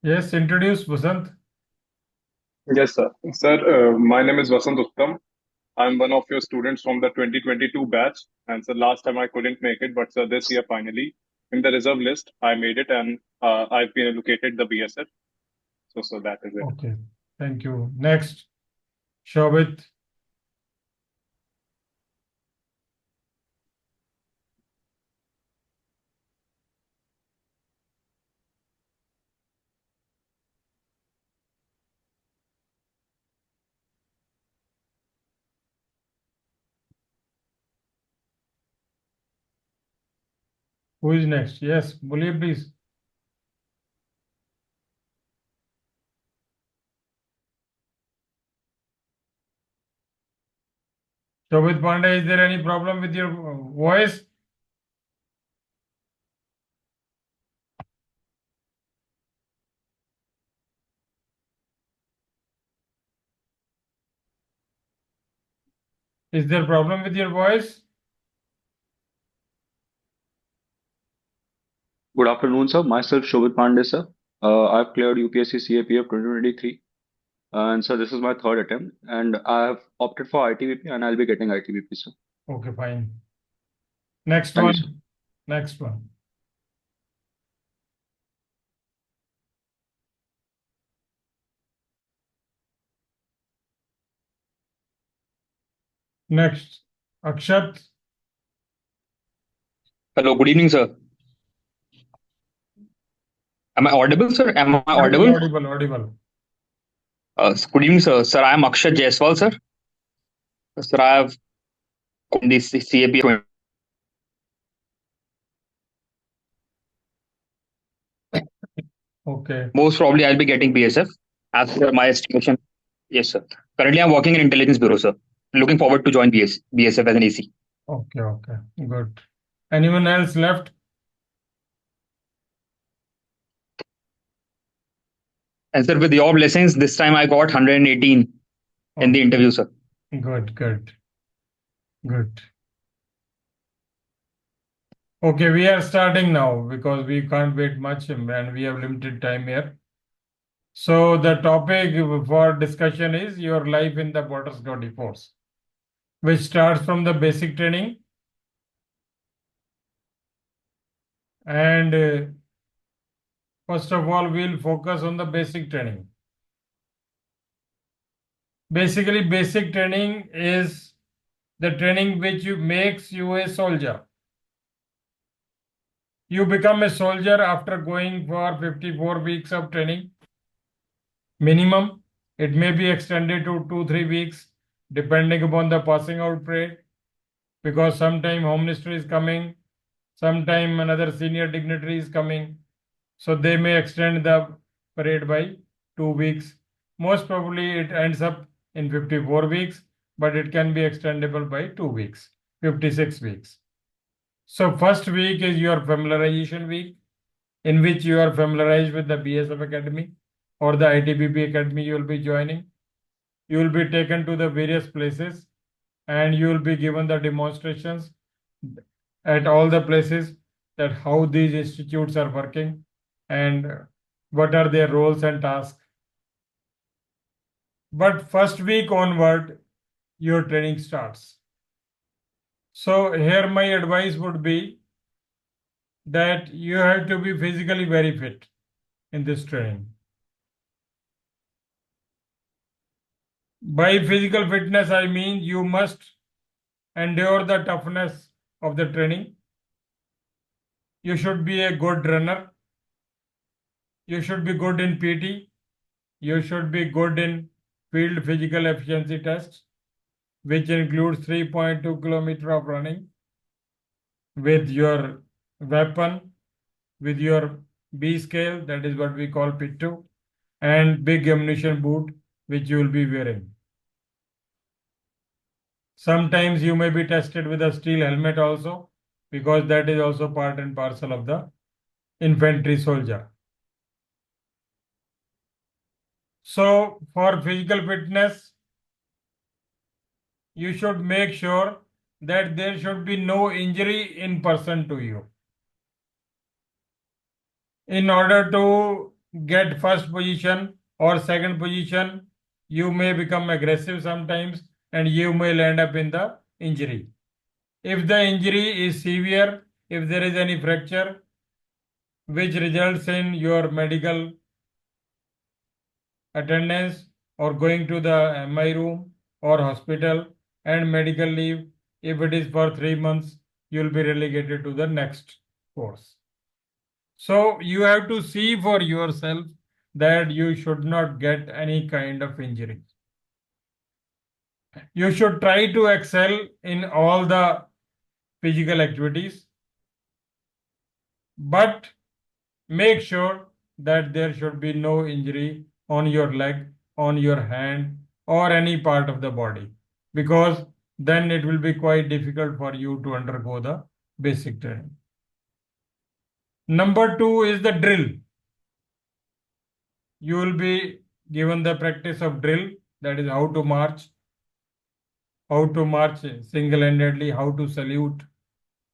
Yes, introduce Vasant. Yes, sir. Sir, my name is Vasant Uttam. I'm one of your students from the 2022 batch. And sir, last time I couldn't make it, but sir, this year finally, in the reserve list, I made it and I've been allocated the BSF. So that is it. Okay, thank you. Next, Shobit. Who is next? Yes, boliye please. Shobit Pandey, is there any problem with your voice? Is there problem with your voice? Good afternoon, sir. Myself, Shobit Pandey, sir. I've cleared UPSC CAPF 2023, and sir, this is my third attempt, and I have opted for ITBP, and I'll be getting ITBP, sir. Okay, fine. Next Thank you, sir. one. Next one. Next, Akshat. Hello, good evening, sir. Am I audible, sir? Am I Audible, audible? audible, audible. Good evening, sir. Sir, I am Akshat Jaiswal, sir. Sir, I have in this CAP. Okay, Most probably, I'll be getting BSF as per my estimation. Yes, sir. Currently, I'm working in intelligence bureau, sir. Looking forward to join BSF as an AC. okay, okay. Good. Anyone else left? And sir, with your blessings, this time I got 118 in the Okay, interview, sir. good, good, good. Okay, we are starting now because we can't wait much and we have limited time here. So the topic for discussion is your life in the border security force, which starts from the basic training and first of all, we'll focus on the basic training. Basically, basic training is the training which makes you a soldier. You become a soldier after going for 54 weeks of training minimum. It may be extended to 2-3 weeks depending upon the passing out parade, because sometime home minister is coming, sometime another senior dignitary is coming, so they may extend the parade by 2 weeks. Most probably it ends up in 54 weeks, but it can be extendable by 2 weeks, 56 weeks. So first week is your familiarization week, in which you are familiarized with the BSF Academy or the ITBP Academy you will be joining. You will be taken to the various places and you will be given the demonstrations at all the places that how these institutes are working and what are their roles and tasks. But first week onward, your training starts. So here my advice would be that you have to be physically very fit in this training. By physical fitness, I mean you must endure the toughness of the training. You should be a good runner. You should be good in PT. You should be good in field physical efficiency tests, which includes 3.2 kilometer of running with your weapon, with your B scale, that is what we call PIT2, and big ammunition boot, which you will be wearing. Sometimes you may be tested with a steel helmet also, because that is also part and parcel of the infantry soldier. So for physical fitness, you should make sure that there should be no injury in person to you. In order to get first position or second position, you may become aggressive sometimes and you may land up in the injury. If the injury is severe, if there is any fracture, which results in your medical attendance or going to the MI room or hospital and medical leave, if it is for 3 months, you will be relegated to the next course. So you have to see for yourself that you should not get any kind of injury. You should try to excel in all the physical activities, but make sure that there should be no injury on your leg, on your hand, or any part of the body, because then it will be quite difficult for you to undergo the basic training. Number 2 is the drill. You will be given the practice of drill, that is how to march single-handedly, how to salute,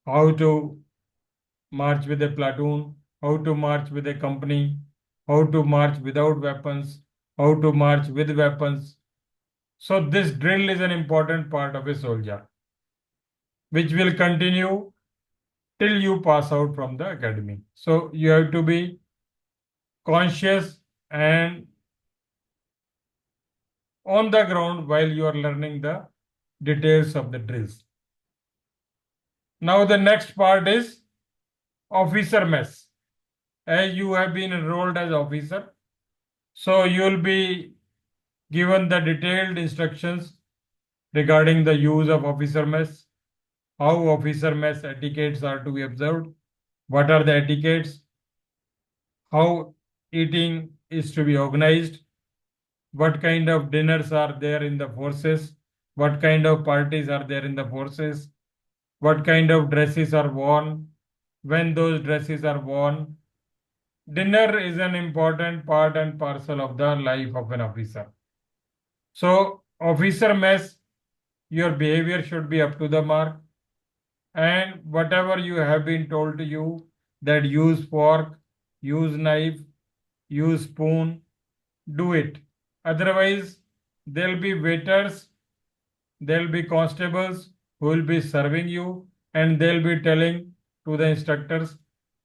how to march with a platoon, how to march with a company, how to march without weapons, how to march with weapons. So this drill is an important part of a soldier, which will continue till you pass out from the academy. So you have to be conscious and on the ground while you are learning the details of the drills. Now the next part is officer mess. As you have been enrolled as officer, so you will be given the detailed instructions regarding the use of officer mess, how officer mess etiquettes are to be observed, what are the etiquettes, how eating is to be organized, what kind of dinners are there in the forces, what kind of parties are there in the forces, what kind of dresses are worn, when those dresses are worn. Dinner is an important part and parcel of the life of an officer. So, officer mess, your behavior should be up to the mark. And whatever you have been told to you, that use fork, use knife, use spoon, do it. Otherwise, there'll be waiters, there'll be constables who will be serving you, and they'll be telling to the instructors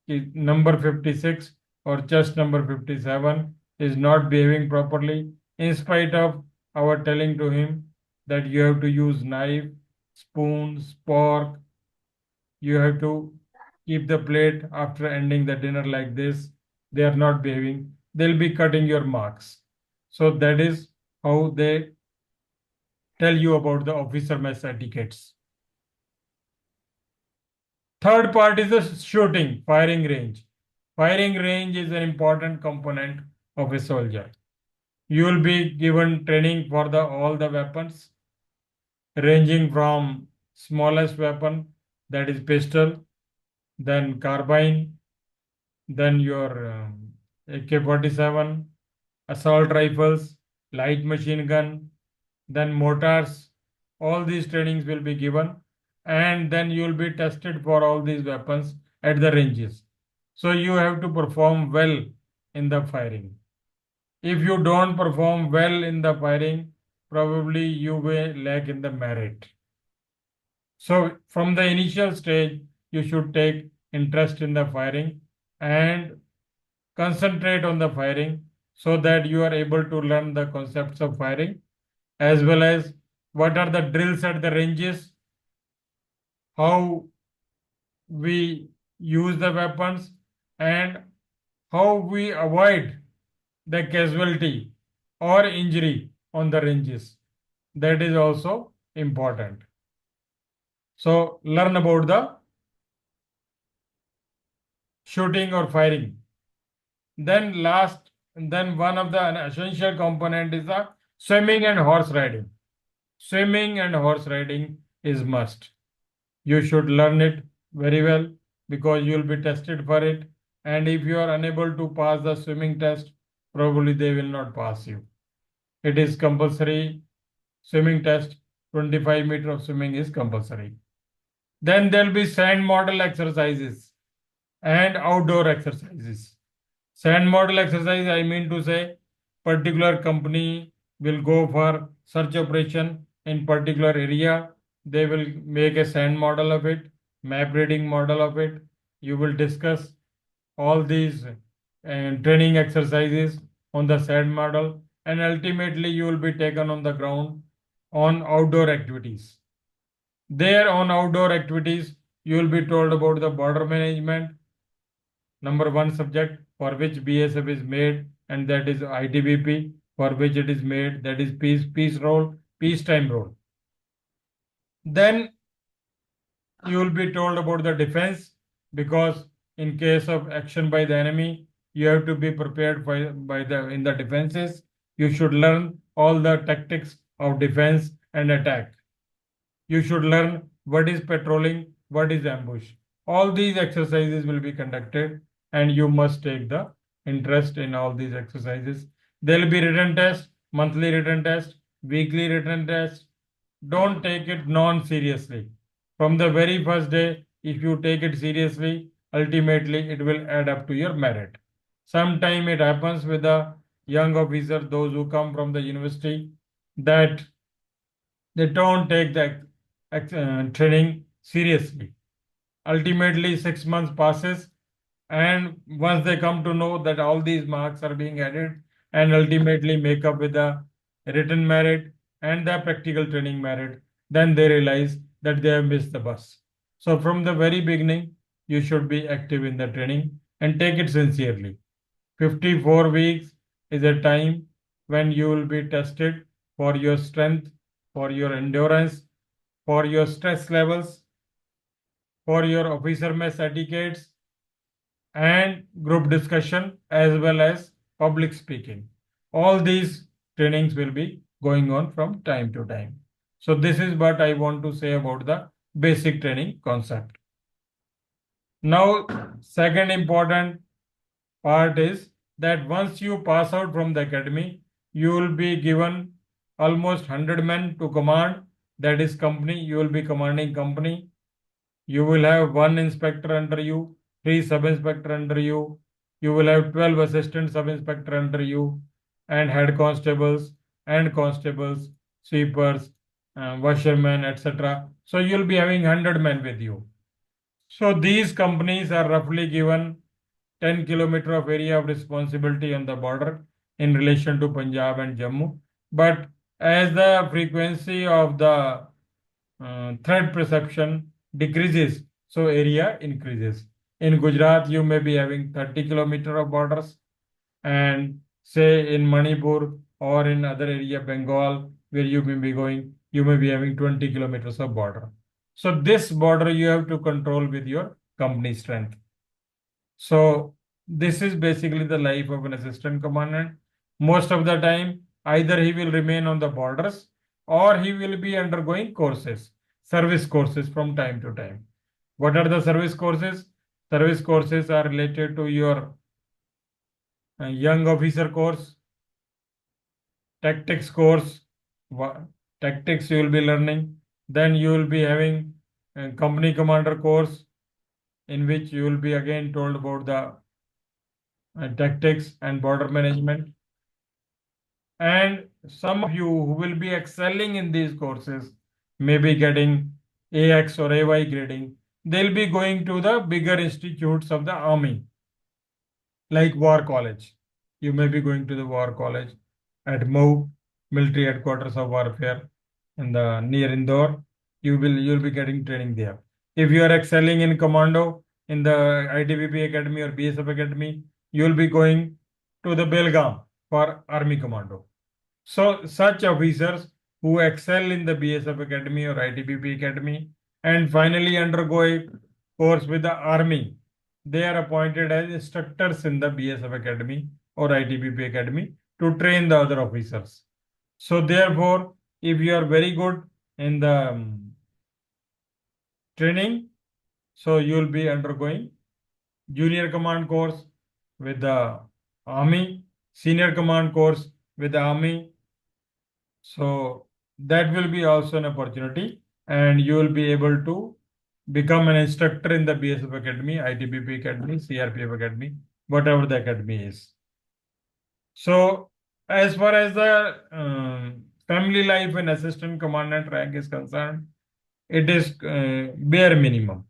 number 56 or chest number 57 is not behaving properly, in spite of our telling to him that you have to use knife, spoon, fork, you have to keep the plate after ending the dinner like this. They are not behaving, they'll be cutting your marks. So that is how they tell you about the officer mess etiquettes. Third part is the shooting, firing range. Firing range is an important component of a soldier. You will be given training for all the weapons, ranging from smallest weapon, that is pistol, then carbine, then your AK-47, assault rifles, light machine gun, then mortars. All these trainings will be given, and then you will be tested for all these weapons at the ranges. So you have to perform well in the firing. If you don't perform well in the firing, probably you will lack in the merit. So from the initial stage, you should take interest in the firing and concentrate on the firing so that you are able to learn the concepts of firing, as well as what are the drills at the ranges, how we use the weapons, and how we avoid the casualty or injury on the ranges. That is also important. So learn about the shooting or firing. Then one of the essential component is the swimming and horse riding. Swimming and horse riding is must. You should learn it very well because you will be tested for it. And if you are unable to pass the swimming test, probably they will not pass you. It is compulsory swimming test. 25 meters of swimming is compulsory. Then there will be sand model exercises and outdoor exercises. Sand model exercise, I mean to say, particular company will go for search operation in particular area. They will make a sand model of it, map reading model of it. You will discuss all these training exercises on the sand model, and ultimately you will be taken on the ground on outdoor activities. There on outdoor activities, you will be told about the border management, number one subject for which BSF is made, and that is ITBP, for which it is made, that is peace role, peacetime role. Then you will be told about the defense, because in case of action by the enemy, you have to be prepared in the defenses. You should learn all the tactics of defense and attack. You should learn what is patrolling, what is ambush. All these exercises will be conducted, and you must take the interest in all these exercises. There will be written test, monthly written test, weekly written test. Don't take it non-seriously. From the very first day, if you take it seriously, ultimately it will add up to your merit. Sometime it happens with the young officer, those who come from the university, that they don't take the training seriously. Ultimately, 6 months passes, and once they come to know that all these marks are being added and ultimately make up with the written merit and the practical training merit, then they realize that they have missed the bus. So from the very beginning, you should be active in the training and take it sincerely. 54 weeks is a time when you will be tested for your strength, for your endurance, for your stress levels, for your officer mess etiquettes, and group discussion, as well as public speaking. All these trainings will be going on from time to time. So this is what I want to say about the basic training concept. Now, second important part is that once you pass out from the academy, you will be given almost 100 men to command. That is company. You will be commanding company. You will have one inspector under you, 3 sub-inspector under you. You will have 12 assistant sub-inspector under you, and head constables and constables, sweepers, washermen, etc. So you'll be having 100 men with you. So these companies are roughly given 10 kilometer of area of responsibility on the border in relation to Punjab and Jammu. But as the frequency of the threat perception decreases, so area increases. In Gujarat, you may be having 30 kilometer of borders, and say in Manipur or in other area, Bengal, where you may be going, you may be having 20 kilometers of border. So this border you have to control with your company strength. So this is basically the life of an assistant commandant. Most of the time, either he will remain on the borders or he will be undergoing courses, service courses from time to time. What are the service courses? Service courses are related to your young officer course, tactics course. Tactics you will be learning. Then you will be having a company commander course, in which you will be again told about the tactics and border management. And some of you who will be excelling in these courses, may be getting AX or AY grading, they'll be going to the bigger institutes of the army, like War College. You may be going to the War College at MOU, Military Headquarters of Warfare, in the near Indore. You'll be getting training there. If you are excelling in commando in the ITBP Academy or BSF Academy, you'll be going to the Belgaum for Army Commando. So such officers who excel in the BSF Academy or ITBP Academy and finally undergo a course with the Army, they are appointed as instructors in the BSF Academy or ITBP Academy to train the other officers. So therefore, if you are very good in the training, so you will be undergoing junior command course with the Army, senior command course with the Army. So that will be also an opportunity, and you will be able to become an instructor in the BSF Academy, ITBP Academy, CRPF Academy. whatever the academy is. So, as far as the family life in assistant commandant rank is concerned, it is bare minimum,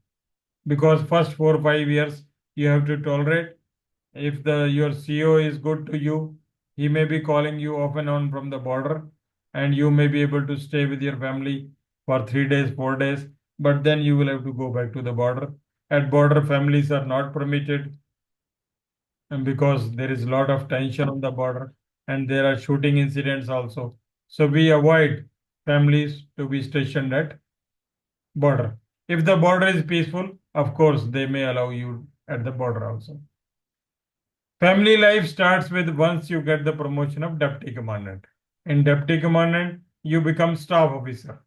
because first 4 or 5 years you have to tolerate. If your CO is good to you, he may be calling you off and on from the border, and you may be able to stay with your family for 3 days, 4 days, but then you will have to go back to the border. At border, families are not permitted, and because there is a lot of tension on the border and there are shooting incidents also. So we avoid families to be stationed at border. If the border is peaceful, of course, they may allow you at the border also. Family life starts with once you get the promotion of deputy commandant. In deputy commandant, you become staff officer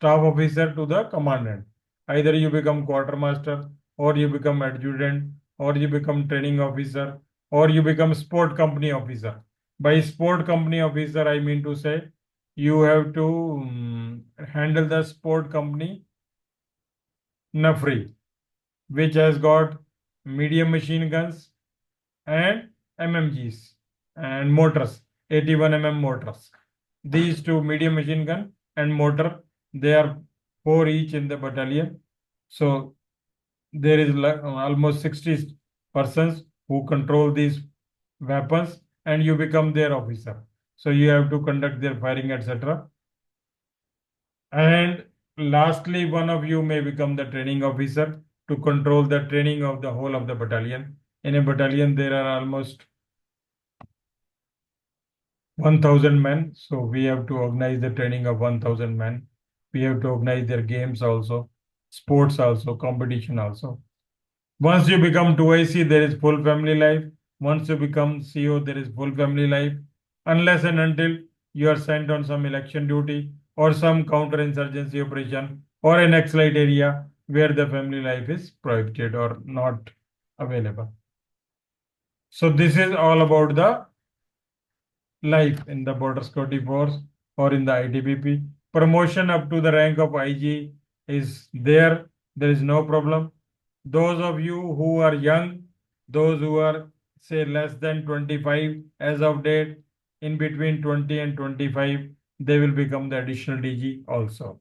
to the commandant. Either you become quartermaster, or you become adjutant, or you become training officer, or you become sport company officer. By sport company officer, I mean to say you have to handle the sport company Nafri, which has got medium machine guns and MMGs and motors, 81 motors. These two, medium machine gun and motor, they are 4 each in the battalion. So there is almost 60 persons who control these weapons, and you become their officer. So you have to conduct their firing, etc. And lastly, one of you may become the training officer to control the training of the whole of the battalion. In a battalion, there are almost 1,000 men. So we have to organize the training of 1,000 men. We have to organize their games also, sports also, competition also. Once you become 2IC, there is full family life. Once you become CO, there is full family life. Unless and until you are sent on some election duty or some counter-insurgency operation or an Naxalite area where the family life is prohibited or not available. So this is all about the life in the border security force or in the ITBP. Promotion up to the rank of IG is there. There is no problem. Those of you who are young, those who are say less than 25 as of date, in between 20 and 25, they will become the additional DG also.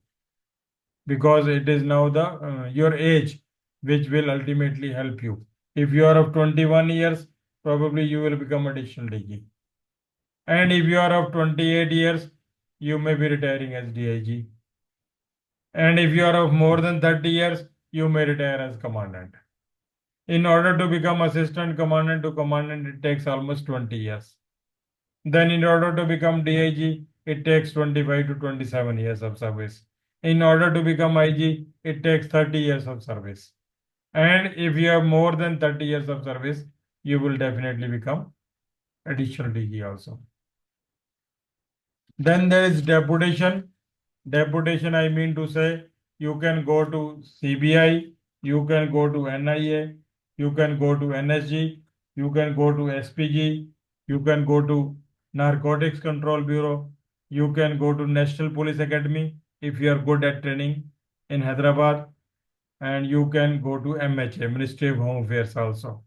Because it is now the your age which will ultimately help you. If you are of 21 years, probably you will become additional DG. And if you are of 28 years, you may be retiring as DIG. And if you are of more than 30 years, you may retire as commandant. In order to become assistant commandant to commandant, it takes almost 20 years. Then in order to become DIG, it takes 25 to 27 years of service. In order to become IG, it takes 30 years of service. And if you have more than 30 years of service, you will definitely become additional DG also. Then there is deputation. Deputation, I mean to say, you can go to CBI, you can go to NIA, you can go to NSG, you can go to SPG, you can go to Narcotics Control Bureau, you can go to National Police Academy if you are good at training in Hyderabad, and you can go to MHA, Ministry of Home Affairs also.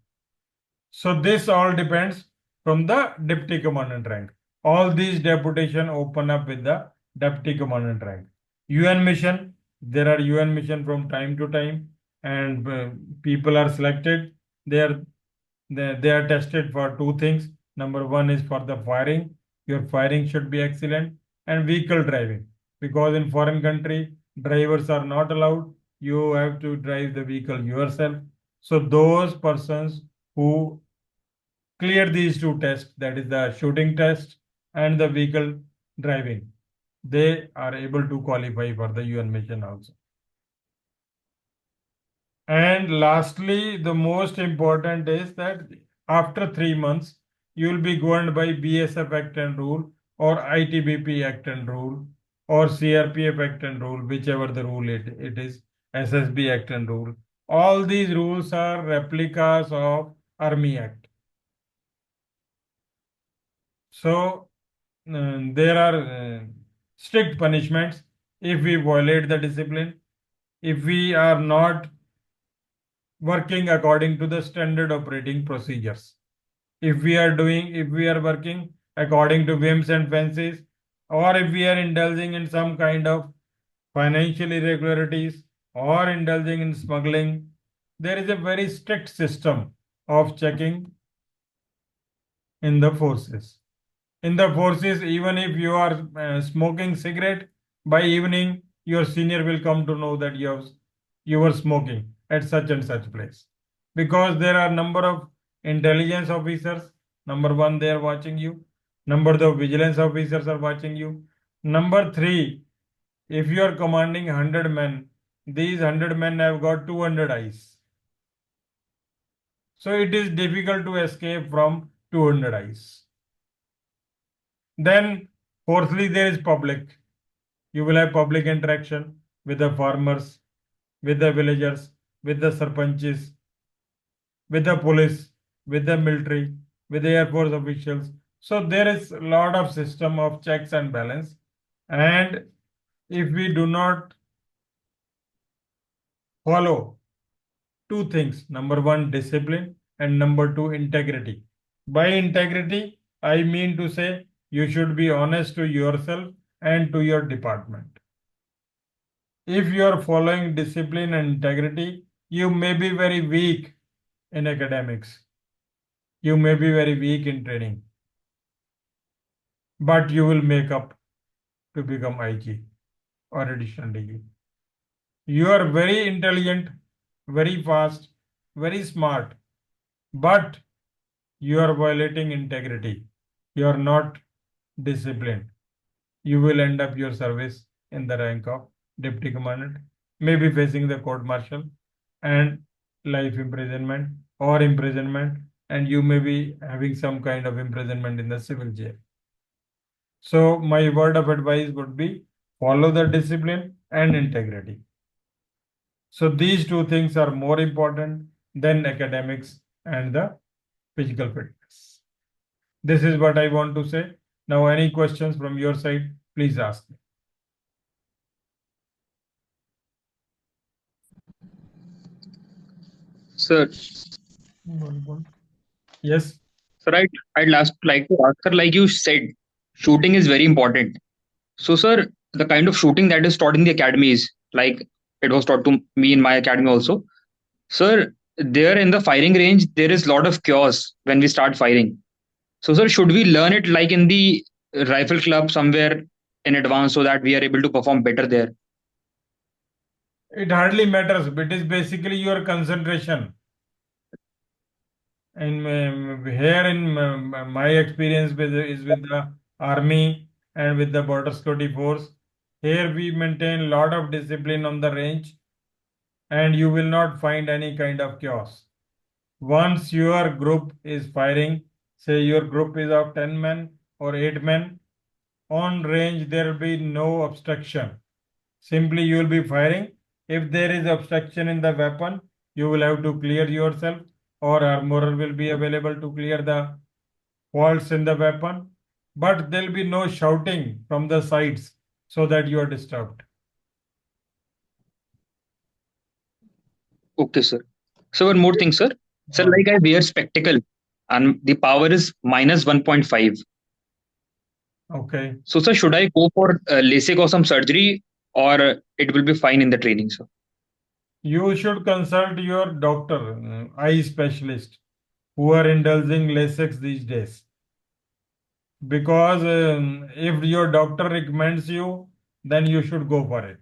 So this all depends from the deputy commandant rank. All these deputation open up with the deputy commandant rank. UN mission, there are UN mission from time to time, and people are selected. They are tested for two things. Number one is for the firing. Your firing should be excellent, and vehicle driving, because in foreign country drivers are not allowed. You have to drive the vehicle yourself. So those persons who clear these two tests, that is the shooting test and the vehicle driving, they are able to qualify for the UN mission also. And lastly, the most important is that after 3 months, you will be governed by BSF Act and Rule, or ITBP Act and Rule, or CRPF Act and Rule, whichever the rule it is, SSB Act and Rule. All these rules are replicas of Army Act. So there are strict punishments if we violate the discipline, if we are not working according to the standard operating procedures. if we are working according to whims and fancies, or if we are indulging in some kind of financial irregularities or indulging in smuggling, there is a very strict system of checking in the forces. In the forces, even if you are smoking cigarette, by evening your senior will come to know that you were smoking at such and such place, because there are number of intelligence officers. Number one, they are watching you. Number two, vigilance officers are watching you. Number three, if you are commanding 100 men, these 100 men have got 200 eyes. So it is difficult to escape from 200 eyes. Then, fourthly, there is public. You will have public interaction with the farmers, with the villagers, with the sarpanches, with the police, with the military, with the air force officials. So there is a lot of system of checks and balance. And if we do not follow two things, number one, discipline, and number two, integrity. By integrity, I mean to say you should be honest to yourself and to your department. If you are following discipline and integrity, you may be very weak in academics. You may be very weak in training, but you will make up to become IG or additional DG. You are very intelligent, very fast, very smart, but you are violating integrity. You are not disciplined. You will end up your service in the rank of deputy commandant, maybe facing the court martial and life imprisonment or imprisonment, and you may be having some kind of imprisonment in the civil jail. So my word of advice would be follow the discipline and integrity. So these two things are more important than academics and the physical fitness. This is what I want to say. Now, any questions from your side, please ask me. Sir, Yes. sir, I'd like to ask, sir, like you said, shooting is very important. So, sir, the kind of shooting that is taught in the academies, like it was taught to me in my academy also. Sir, there in the firing range, there is a lot of chaos when we start firing. So, sir, should we learn it like in the rifle club somewhere in advance so that we are able to perform better there? It hardly matters, but it is basically your concentration. And here in my experience is with the army and with the border security force. Here we maintain a lot of discipline on the range, and you will not find any kind of chaos. Once your group is firing, say your group is of 10 men or 8 men, on range there will be no obstruction. Simply you will be firing. If there is obstruction in the weapon, you will have to clear yourself, or armorer will be available to clear the faults in the weapon. But there will be no shouting from the sides so that you are disturbed. Okay, sir. So, one more thing, sir. Sir, like I wear spectacle and the power is minus 1.5. Okay. So, sir, should I go for LASIK or some surgery, or it will be fine in the training, sir? You should consult your doctor, eye specialist, who are indulging LASIK these days. Because if your doctor recommends you, then you should go for it.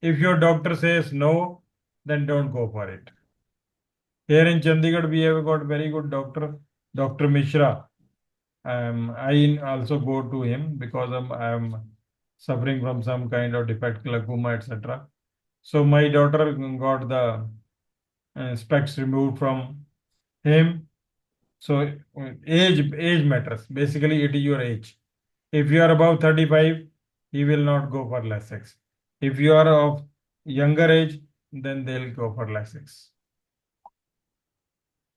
If your doctor says no, then don't go for it. Here in Chandigarh, we have got very good doctor, Dr. Mishra. I also go to him because I am suffering from some kind of defect, glaucoma, etc. So my daughter got the specs removed from him. So age matters. Basically, it is your age. If you are above 35, he will not go for LASIK. If you are of younger age, then they'll go for LASIK.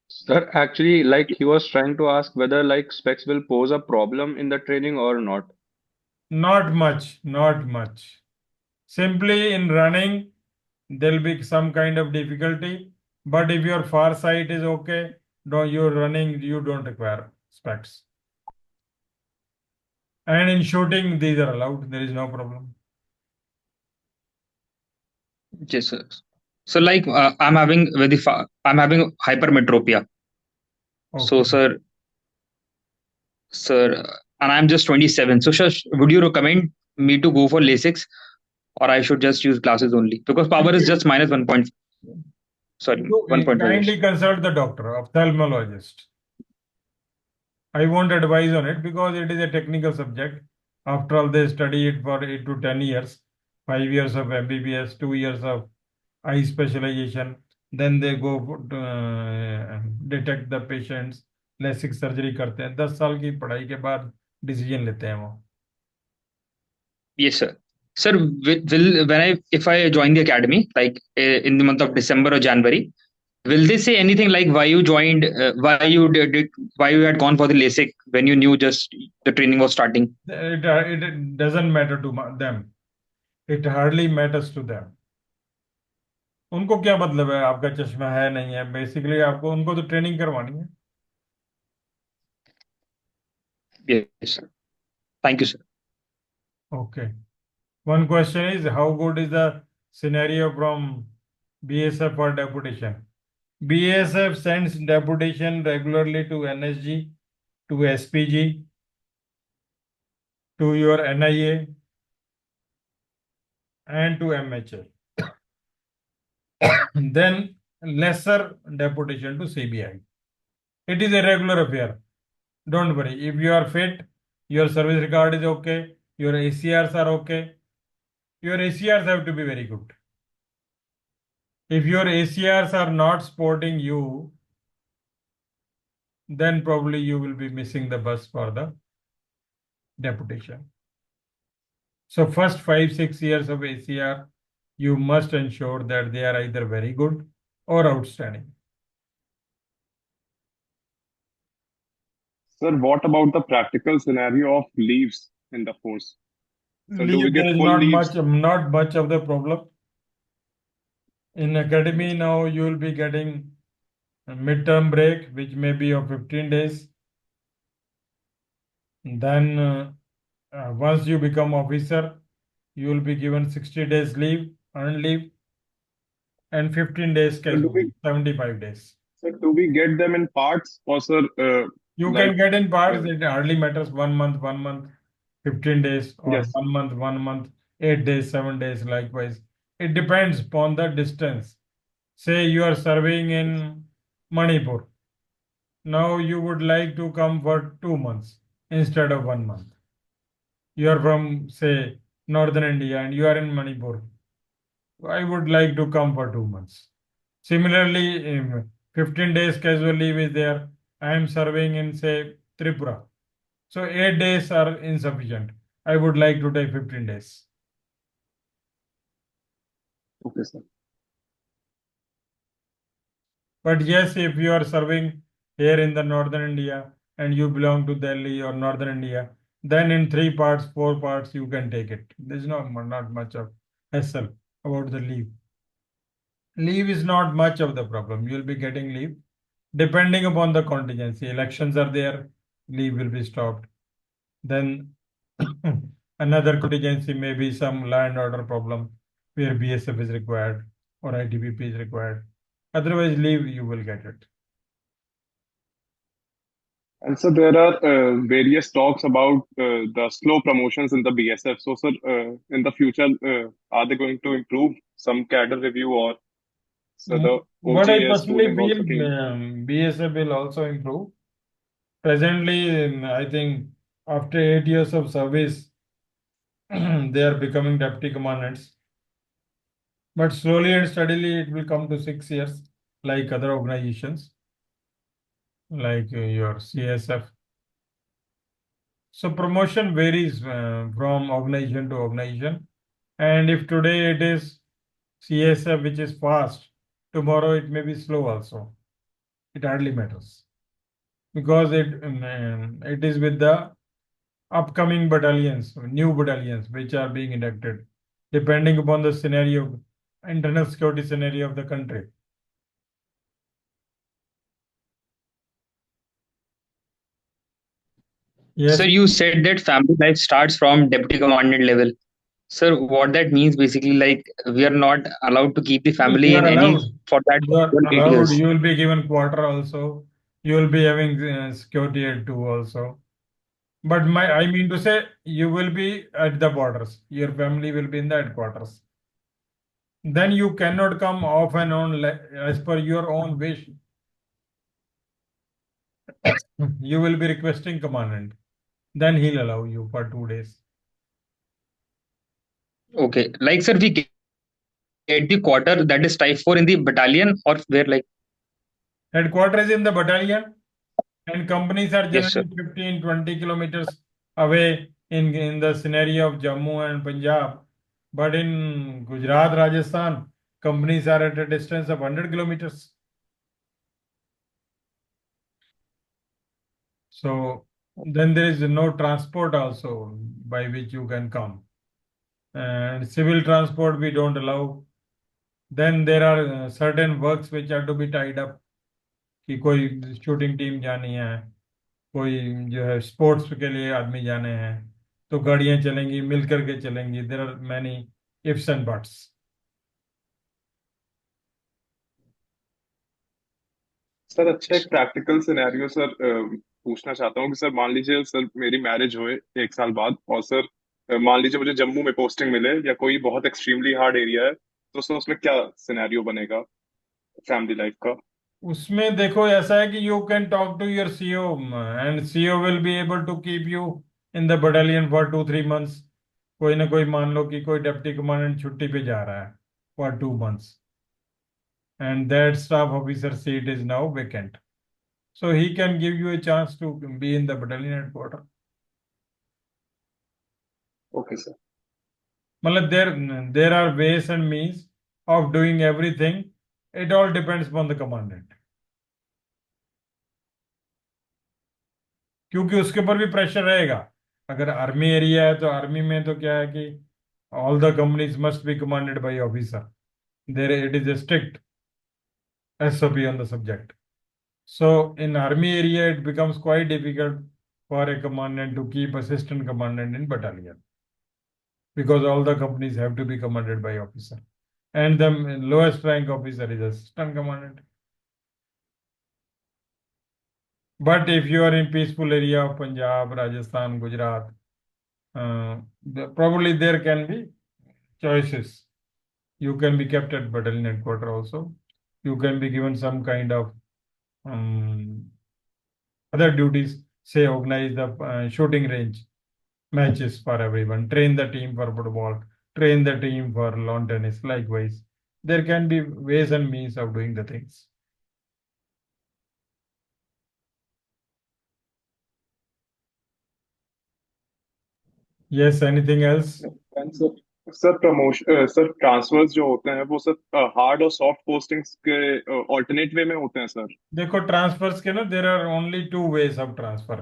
Sir, actually, like he was trying to ask whether like specs will pose a problem in the training or not. Not much, not much. Simply in running, there'll be some kind of difficulty. But if your far sight is okay, you're running, you don't require specs. And in shooting, these are allowed. There is no problem. Yes, sir. So like I'm having hypermetropia. So Okay. sir, and I'm just 27. So sir, would you recommend me to go for LASIX, or I should just use glasses only? Because power is just minus 1 point, sorry, You 1.5 kindly years. consult the doctor, ophthalmologist. I won't advise on it because it is a technical subject. After all, they study it for 8 to 10 years, 5 years of MBBS, 2 years of eye specialization. Then they go detect the patients, LASIK surgery करते हैं. 10 साल की पढ़ाई के बाद decision लेते हैं वो. Yes, sir. Sir, will when if I join the academy, like in the month of December or January, will they say anything like why you joined, why you had gone for the LASIK when you knew just the training was starting? It doesn't matter to them. It hardly matters to them. उनको क्या मतलब है आपका चश्मा है नहीं है. Basically आपको उनको तो ट्रेनिंग करवानी है. Yes, sir. Thank you, sir. Okay. One question is, how good is the scenario from BSF for deputation? BSF sends deputation regularly to NSG, to SPG, to your NIA, and to MHA. Then lesser deputation to CBI. It is a regular affair. Don't worry. If you are fit, your service record is okay, your ACRs are okay. Your ACRs have to be very good. If your ACRs are not supporting you, then probably you will be missing the bus for the deputation. So first 5-6 years of ACR, you must ensure that they are either very good or outstanding. Sir, what about the practical scenario of leaves in the force? So do we Leave, there get is full leaves? not much of the problem. In academy now, you will be getting a midterm break, which may be of 15 days. Then once you become officer, you will be given 60 days leave, earned leave, and 15 days So do casual we leave, 75 days. so do we get them in parts, or sir, You like can get in parts, uh, it hardly matters 1 month, 15 days, or yes, 1 month, 8 days, 7 days, likewise. It depends upon the distance. Say you are serving in Manipur. Now you would like to come for 2 months instead of 1 month. You are from, say, northern India and you are in Manipur. I would like to come for 2 months. Similarly, 15 days casual leave is there. I am serving in, say, Tripura. So 8 days are insufficient. I would like to take 15 days. okay, sir. But yes, if you are serving here in the northern India and you belong to Delhi or northern India, then in 3 parts, 4 parts, you can take it. There's not much of hassle about the leave. Leave is not much of the problem. You'll be getting leave. Depending upon the contingency, elections are there, leave will be stopped. Then another contingency may be some law and order problem where BSF is required or ITBP is required. Otherwise, leave you will get it. And so there are various talks about the slow promotions in the BSF. So, sir, in the future, are they going to improve some cadre review, or so the What I OGS personally schooling feel, also came? BSF will also improve. Presently, I think after 8 years of service, they are becoming deputy commandants. But slowly and steadily, it will come to 6 years, like other organizations, like your CSF. So promotion varies from organization to organization. And if today it is CSF, which is fast, tomorrow it may be slow also. It hardly matters because it is with the upcoming battalions, new battalions, which are being inducted, depending upon the scenario, internal security scenario of the country. Yes, Sir, you said that family life starts from deputy commandant level. Sir, what that means basically, like we are not allowed to keep the you family are in any allowed. for that You are whole eight allowed. years. You will be given quarter also. You will be having security at two also. But I mean to say, you will be at the borders. Your family will be in the headquarters. Then you cannot come off and on as per your own wish. You will be requesting commandant. Then he'll allow you for 2 days. Okay, like sir, we get the quarter that is type 4 in the battalion or where like Headquarters in the battalion, and companies are yes sir. generally 15, 20 kilometers away in the scenario of Jammu and Punjab. But in Gujarat, Rajasthan, companies are at a distance of 100 kilometers. So then there is no transport also by which you can come. And civil transport we don't allow. Then there are certain works which are to be tied up. कि कोई shooting team जानी है, कोई जो है sports के लिए आदमी जाने हैं, तो गाड़ियां चलेंगी, मिल करके चलेंगी. There are many ifs and buts. Sir अच्छा, एक प्रैक्टिकल सिनेरियो सर पूछना चाहता हूँ कि सर मान लीजिए सर मेरी मैरिज हुए 1 साल बाद, और सर मान लीजिए मुझे जम्मू में पोस्टिंग मिले या कोई बहुत एक्सट्रीमली हार्ड एरिया है, तो सर उसमें क्या सिनेरियो बनेगा फैमिली लाइफ का? उसमें देखो ऐसा है कि you can talk to your CO, and CO will be able to keep you in the battalion for 2-3 months. कोई ना कोई मान लो कि कोई डिप्टी कमांडेंट छुट्टी पे जा रहा है for 2 months, and that staff officer seat is now vacant. So he can give you a chance to be in the battalion headquarters. Okay sir. Matlab there are ways and means of doing everything. It all depends upon the commandant. क्योंकि उसके ऊपर भी pressure रहेगा. अगर army area है तो army में तो क्या है कि all the companies must be commanded by officer. There it is a strict SOP on the subject. So in army area it becomes quite difficult for a commandant to keep assistant commandant in battalion, because all the companies have to be commanded by officer, and the lowest rank officer is assistant commandant. But if you are in peaceful area of Punjab, Rajasthan, Gujarat, probably there can be choices. You can be kept at battalion headquarters also. You can be given some kind of um, other duties, say organize the shooting range matches for everyone, train the team for football, train the team for lawn tennis. Likewise, there can be ways and means of doing the things. Yes, anything else? And sir, sir promotion sir transfers जो होते हैं वो sir hard और soft postings के alternate way में होते हैं sir? देखो ट्रांसफर्स के ना, there are only two ways of transfer.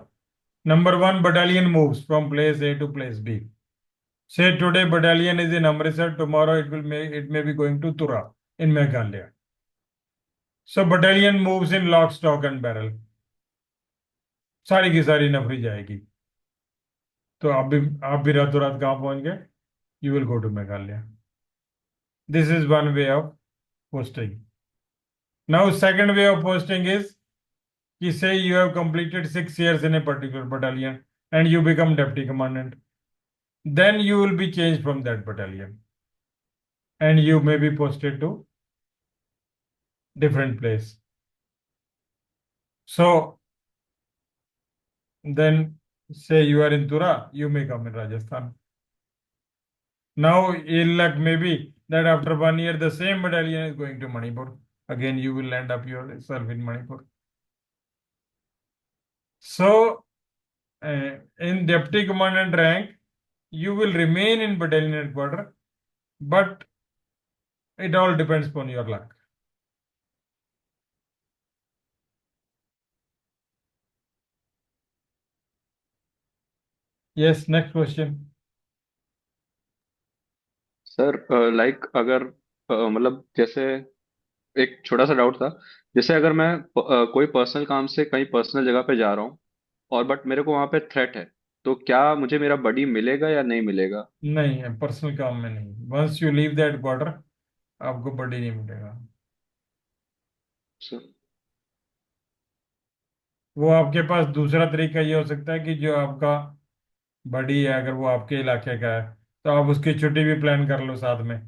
Number one, battalion moves from place A to place B. Say today battalion is in Amritsar, tomorrow it may be going to Tura in Meghalaya. So battalion moves in lock, stock and barrel. सारी की सारी नफरी जाएगी. तो आप भी रातों रात कहाँ पहुंच गए? You will go to Meghalaya. This is one way of posting. Now second way of posting is, you say you have completed 6 years in a particular battalion and you become deputy commandant. Then you will be changed from that battalion and you may be posted to different place. So then say you are in Tura, you may come in Rajasthan. Now ill luck may be that after 1 year the same battalion is going to Manipur. Again you will end up yourself in Manipur. So in deputy commandant rank, you will remain in battalion headquarters, but it all depends upon your luck. Yes, next question. Sir like अगर मतलब जैसे एक छोटा सा doubt था, जैसे अगर मैं कोई पर्सनल काम से कहीं पर्सनल जगह पे जा रहा हूँ और बट मेरे को वहां पे थ्रेट है, तो क्या मुझे मेरा बडी मिलेगा या नहीं मिलेगा? नहीं है, पर्सनल काम में नहीं। Once you leave that border आपको बड़ी नहीं मिलेगा। सर वो आपके पास दूसरा तरीका ये हो सकता है कि जो आपका बड़ी है, अगर वो आपके इलाके का है, तो आप उसकी छुट्टी भी प्लान कर लो साथ में,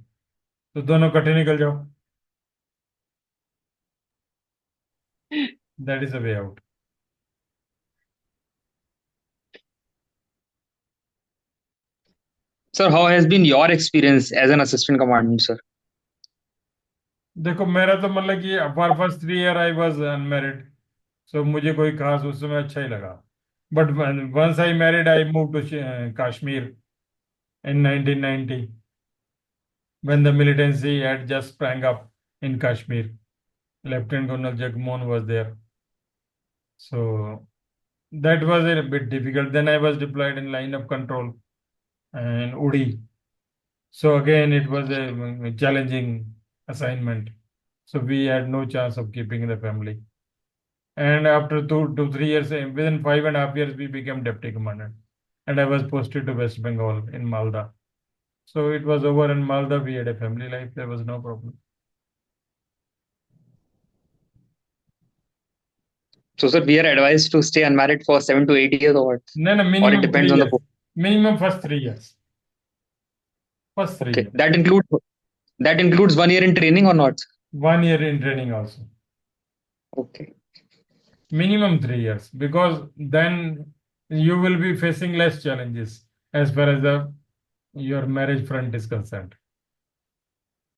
तो दोनों इकट्ठे निकल जाओ। That is a way out. Sir, how has been your experience as an assistant commandant, sir? देखो मेरा तो मतलब कि for first 3 year I was unmarried, so मुझे कोई खास उस समय अच्छा ही लगा। But once I married I move to Kashmir in 1990 when the militancy had just sprang up in Kashmir. Lieutenant Colonel Jagmohan was there. So that was a bit difficult. Then I was deployed in line of control in Udi. So again, it was a challenging assignment. So we had no chance of keeping the family. And after 3 years, within 5.5 years, we became deputy commandant. And I was posted to West Bengal in Malda. So it was over in Malda. We had a family life. There was no problem. So, sir, we are advised to stay unmarried for 7 to 8 years or what? No, no, Or it minimum depends three on the years. post. Minimum first 3 years. First 3 Okay, years. that includes 1 year in training or not? 1 year in training also. Okay. Minimum 3 years, because then you will be facing less challenges as far as your marriage front is concerned.